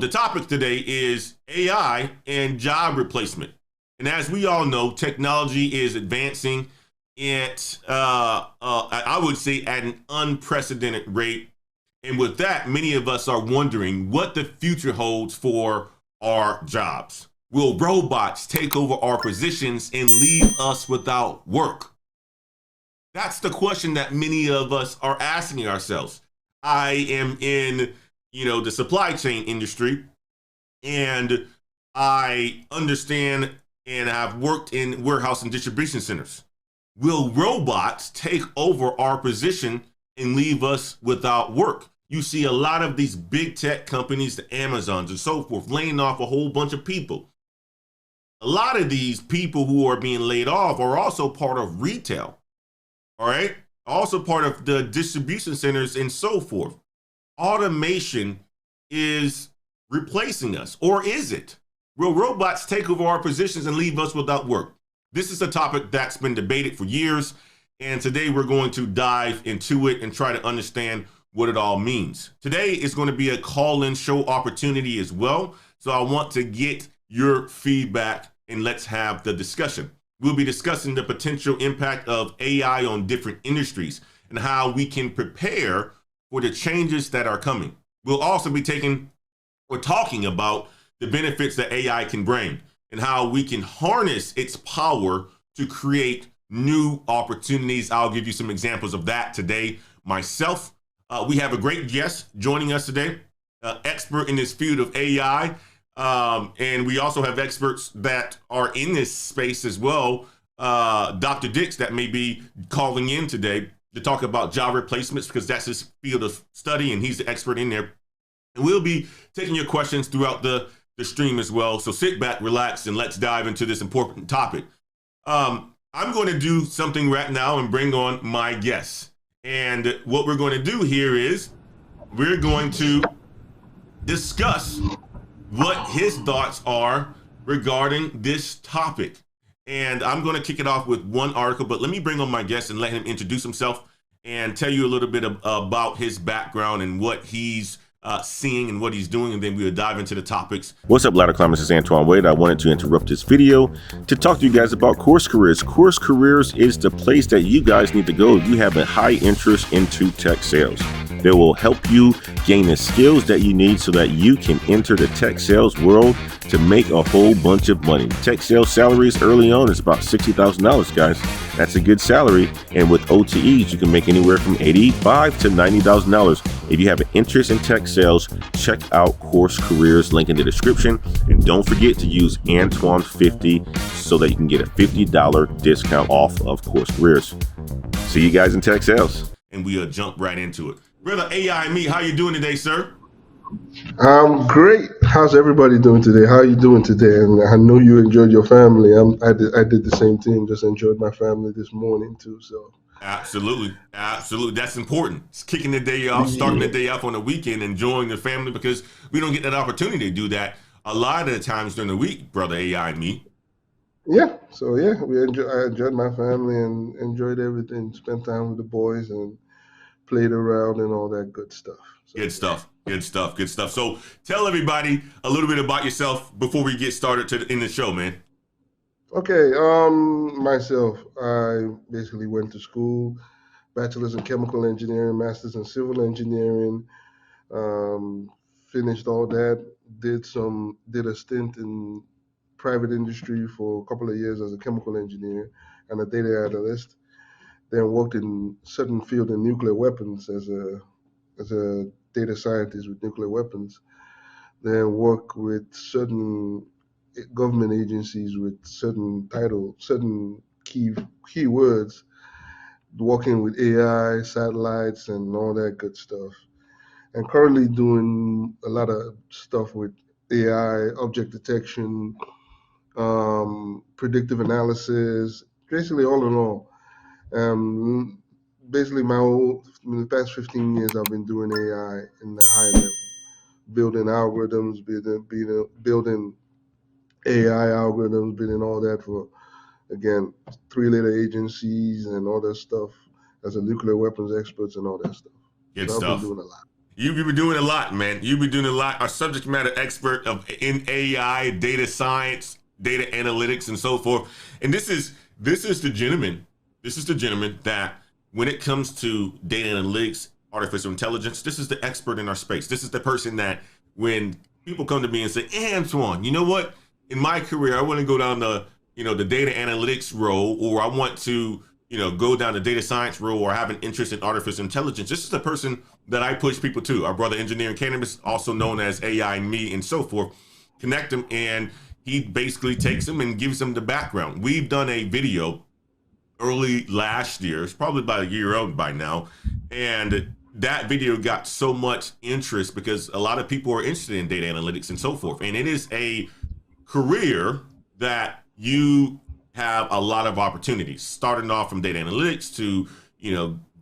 the topic today is AI and job replacement. And as we all know, technology is advancing at, I would say, at an unprecedented rate. And with that, many of us are wondering what the future holds for our jobs. Will robots take over our positions and leave us without work? That's the question that many of us are asking ourselves. I am in, the supply chain industry, and I understand and have worked in warehouse and distribution centers. Will robots take over our position and leave us without work? You see a lot of these big tech companies, the Amazons and so forth, laying off a whole bunch of people. A lot of these people who are being laid off are also part of retail, all right? Also part of the distribution centers and so forth. Automation is replacing us, or is it? Will robots take over our positions and leave us without work? This is a topic that's been debated for years, and today we're going to dive into it and try to understand what it all means. Today is going to be a call-in show opportunity as well, so I want to get your feedback and let's have the discussion. We'll be discussing the potential impact of AI on different industries and how we can prepare for the changes that are coming. We'll also be talking about the benefits that AI can bring and how we can harness its power to create new opportunities. I'll give you some examples of that today myself. We have a great guest joining us today, expert in this field of AI. And we also have experts that are in this space as well. Dr. Dix that may be calling in today to talk about job replacements because that's his field of study and he's the expert in there. And we'll be taking your questions throughout the stream as well. So sit back, relax, and let's dive into this important topic. I'm going to do something right now and bring on my guests. And what we're going to do here is we're going to discuss what his thoughts are regarding this topic. And I'm going to kick it off with one article, but let me bring on my guest and let him introduce himself and tell you a little bit about his background and what he's seeing and what he's doing, and then we'll dive into the topics. What's up, Ladder Climbers? It's Antoine Wade. I wanted to interrupt this video to talk to you guys about Course Careers. Course Careers is the place that you guys need to go if you have a high interest into tech sales. They will help you gain the skills that you need so that you can enter the tech sales world to make a whole bunch of money. Tech sales salaries early on is about $60,000, guys. That's a good salary. And with OTEs, you can make anywhere from $85,000 to $90,000. If you have an interest in tech sales, check out Course Careers, link in the description. And don't forget to use Antoine50 so that you can get a $50 discount off of Course Careers. See you guys in tech sales. And we'll jump right into it. Brother AI Me, how you doing today, sir? I'm great. How's everybody doing today? How are you doing today? And I know you enjoyed your family. I did the same thing. Just enjoyed my family this morning too. So absolutely. That's important. It's kicking the day off, starting the day off on the weekend, enjoying the family because we don't get that opportunity to do that a lot of the times during the week, brother AI Me. Yeah. So yeah, I enjoyed my family and enjoyed everything. Spent time with the boys and played around and all that good stuff. So, Good stuff. So tell everybody a little bit about yourself before we get started in the show, man. Okay. Myself, I basically went to school, bachelor's in chemical engineering, master's in civil engineering. Finished all that. Did a stint in private industry for a couple of years as a chemical engineer and a data analyst. Then worked in certain field in nuclear weapons as a data scientist with nuclear weapons. Then work with certain government agencies with certain key words, working with AI, satellites, and all that good stuff. And currently doing a lot of stuff with AI, object detection, predictive analysis, basically all in all. Basically, in the past 15 years, I've been doing AI in the high level, building algorithms, building AI algorithms, building all that for, again, three-letter agencies and all that stuff as a nuclear weapons experts and all that stuff. Good so stuff. I've been doing a lot. You've been doing a lot, man. You've been doing a lot. Our subject matter expert in AI, data science, data analytics, and so forth. And this is the gentleman. This is the gentleman that, when it comes to data analytics, artificial intelligence, this is the expert in our space. This is the person that, when people come to me and say, "Hey, Antoine, you know what? In my career, I want to go down the data analytics role, or I want to go down the data science role, or have an interest in artificial intelligence." This is the person that I push people to. Our brother, Engineering Cannabis, also known as AI Me and so forth, connect them, and he basically takes them and gives them the background. We've done a video early last year. It's probably about a year old by now. And that video got so much interest because a lot of people are interested in data analytics and so forth. And it is a career that you have a lot of opportunities, starting off from data analytics to,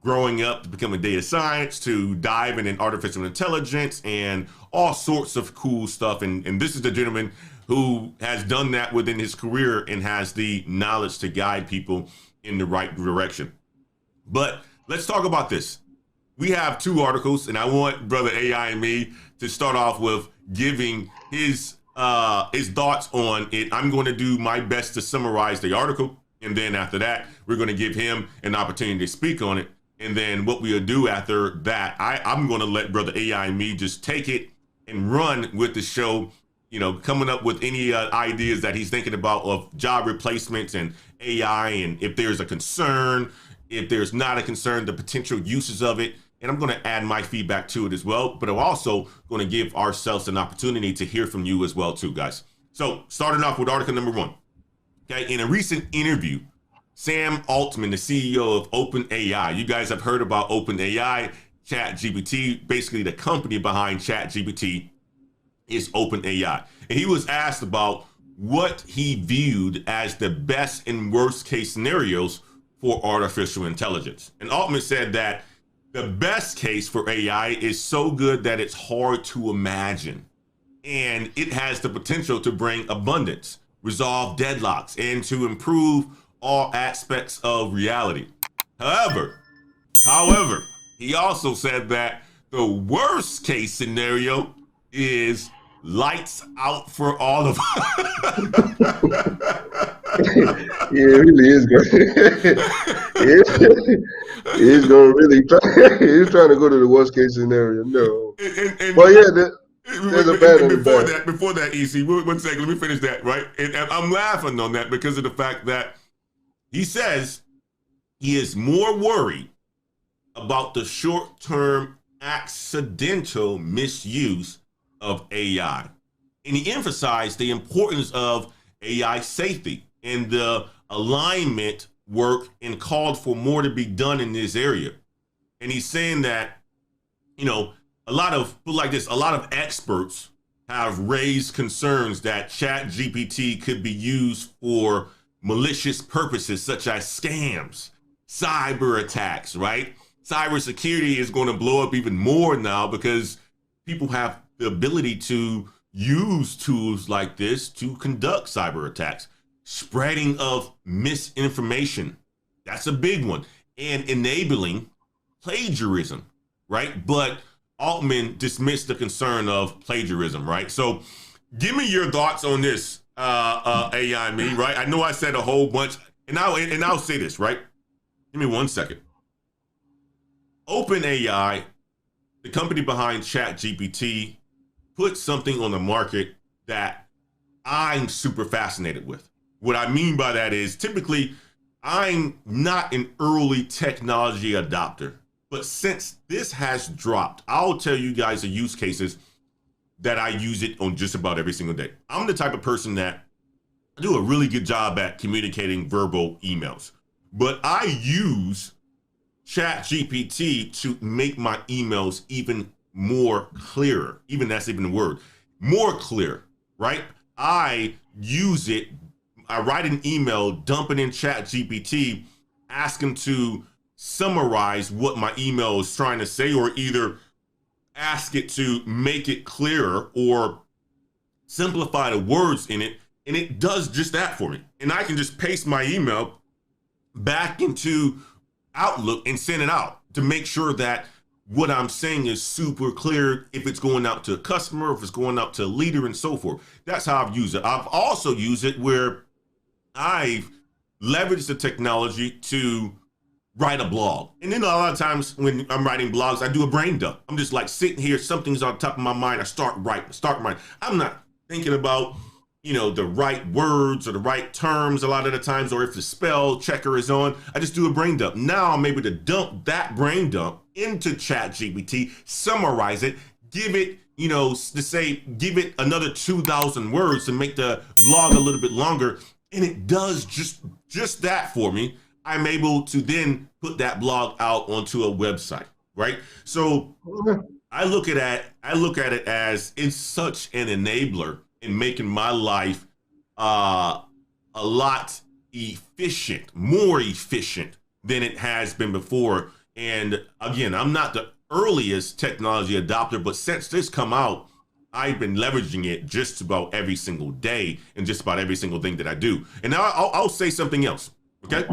growing up to becoming data science, to diving in artificial intelligence and all sorts of cool stuff. And this is the gentleman who has done that within his career and has the knowledge to guide people in the right direction. But let's talk about this. We have 2 articles, and I want Brother AI and me to start off with giving his thoughts on it. I'm going to do my best to summarize the article, and then after that, we're going to give him an opportunity to speak on it. And then what we'll do after that, I'm going to let Brother AI and me just take it and run with the show, coming up with any ideas that he's thinking about of job replacements and AI, and if there's a concern, if there's not a concern, the potential uses of it. And I'm going to add my feedback to it as well, but I'm also going to give ourselves an opportunity to hear from you as well too, guys. So starting off with article number 1. Okay, in a recent interview, Sam Altman, the CEO of OpenAI, you guys have heard about OpenAI, ChatGPT, basically the company behind ChatGPT is OpenAI. And he was asked about what he viewed as the best and worst case scenarios for artificial intelligence. And Altman said that the best case for AI is so good that it's hard to imagine. And it has the potential to bring abundance, resolve deadlocks, and to improve all aspects of reality. However, he also said that the worst case scenario is lights out for all of us. Yeah, it really is good. He's going to really try. He's trying to go to the worst case scenario. No. Well, yeah, there's a bad and before that, EC, one second, let me finish that, right? And I'm laughing on that because of the fact that he says he is more worried about the short-term accidental misuse of AI. And he emphasized the importance of AI safety and the alignment work, and called for more to be done in this area. And he's saying that, a lot of experts have raised concerns that ChatGPT could be used for malicious purposes such as scams, cyber attacks, right? Cybersecurity is going to blow up even more now because people have the ability to use tools like this to conduct cyber attacks. Spreading of misinformation, that's a big one, and enabling plagiarism, right? But Altman dismissed the concern of plagiarism, right? So give me your thoughts on this, AI Me, right? I know I said a whole bunch, and I'll say this, right? Give me 1 second. OpenAI, the company behind ChatGPT, put something on the market that I'm super fascinated with. What I mean by that is, typically, I'm not an early technology adopter, but since this has dropped, I'll tell you guys the use cases that I use it on just about every single day. I'm the type of person that do a really good job at communicating verbal emails, but I use ChatGPT to make my emails even more clearer. Even that's even the word, more clear, right? I use it. I write an email, dump it in ChatGPT, ask him to summarize what my email is trying to say, or either ask it to make it clearer or simplify the words in it, and it does just that for me. And I can just paste my email back into Outlook and send it out to make sure that what I'm saying is super clear if it's going out to a customer, if it's going out to a leader and so forth. That's how I've used it. I've also used it where I've leveraged the technology to write a blog. And then a lot of times when I'm writing blogs, I do a brain dump. I'm just like sitting here, something's on top of my mind. I start writing. I'm not thinking about, the right words or the right terms a lot of the times, or if the spell checker is on. I just do a brain dump. Now I'm able to dump that brain dump into ChatGPT, summarize it, give it, give it another 2,000 words to make the blog a little bit longer. And it does just that for me. I'm able to then put that blog out onto a website, right? So I look at it as it's such an enabler in making my life a lot more efficient than it has been before. And again, I'm not the earliest technology adopter, but since this come out, I've been leveraging it just about every single day and just about every single thing that I do. And now I'll say something else, okay?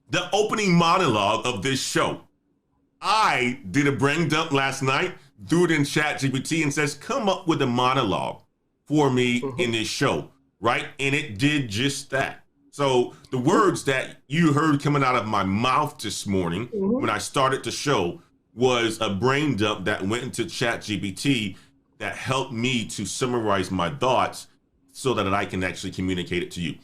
The opening monologue of this show, I did a brain dump last night, threw it in ChatGPT and says, come up with a monologue for me in this show, right? And it did just that. So the words that you heard coming out of my mouth this morning when I started the show was a brain dump that went into ChatGPT that helped me to summarize my thoughts so that I can actually communicate it to you.